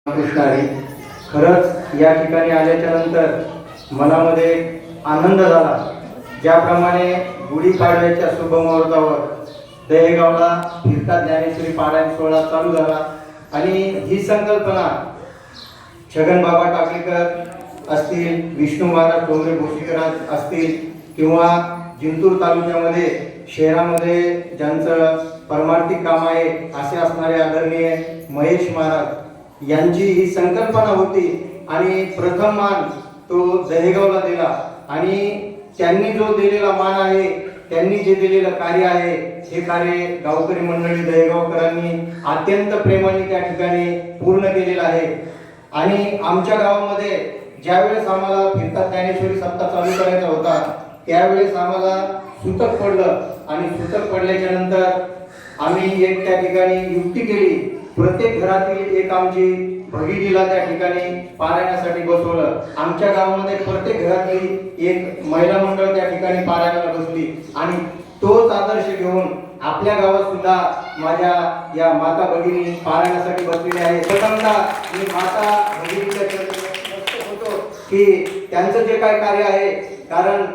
कृष्णारी खरंच या ठिकाणी आल्याच्या नंतर मनामध्ये आनंद झाला। ज्याप्रमाणे गुढीपाडव्याच्या शुभमुहूर्तावर दहेगावला फिरता ज्ञानेश्वरी पारायण सोहळा चालू झाला आणि ही संकल्पना छगन बाबा टाकळीकर असतील, विष्णू महाराज डोंगरे भोशीकर असतील किंवा जिंतूर तालुक्यामध्ये शहरामध्ये ज्यांचं परमार्थिक काम आहे असे असणारे आदरणीय महेश महाराज यांची ही संकल्पना होती आणि प्रथम मान तो दहेगावला दिला आणि त्यांनी जो दिलेला मान आहे, त्यांनी जे दिलेलं कार्य आहे, हे कार्य गावकरी मंडळी दहेगावकरांनी अत्यंत प्रेमाने त्या ठिकाणी पूर्ण केलेलं आहे। आणि आमच्या गावामध्ये ज्यावेळेस आम्हाला फिरता ज्ञानेश्वरी सप्ताह चालू करायचा होता त्यावेळेस आम्हाला सुतक पडलं आणि सुतक पडल्याच्या नंतर आम्ही एक त्या ठिकाणी युक्ती केली। प्रत्येक घरातील एक आमची भगिनीला त्या ठिकाणी पारायणासाठी बसवलं। आमच्या गावामध्ये प्रत्येक घरातली एक महिला मंडळ त्या ठिकाणी पारायणाला बसली आणि तोच आदर्श घेऊन आपल्या गावात सुद्धा माझ्या या माता भगिनी पारायणासाठी बसलेल्या आहेत। प्रथमतः मी माता भगिनीच्या चरणी होतो की त्यांचं जे काय कार्य आहे, कारण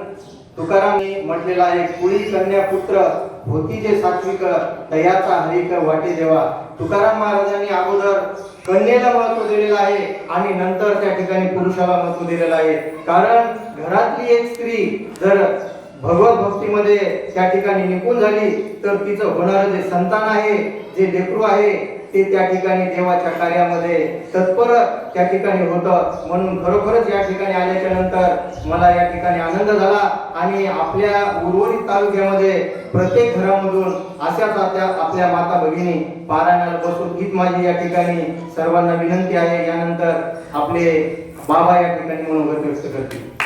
तुकारामने म्हटलेलं आहे, कुळी कन्या पुत्र होती जे सात्विक दयाचा हरिक वाटे देवा। तुकाराम महाराजांनी अगोदर कन्येला महत्व दिलेलं आहे आणि नंतर त्या ठिकाणी पुरुषाला महत्व दिलेलं आहे। कारण घरातली एक स्त्री जर भगवत भक्तीमध्ये त्या ठिकाणी निपुण झाली तर तिचं होणारं जे संतान आहे, जे लेकरू आहे, ते त्या ठिकाणी देवाच्या कार्यामध्ये तत्पर त्या ठिकाणी होतं। म्हणून खरोखरच या ठिकाणी आल्याच्या नंतर मला या ठिकाणी आनंद झाला आणि आपल्या उर्वरित तालुक्यामध्ये प्रत्येक घरामधून अशाच आपल्या माता भगिनी पारायणाला बसून हीच माझी या ठिकाणी सर्वांना विनंती आहे। यानंतर आपले बाबा या ठिकाणी मनोगत व्यक्त करतील।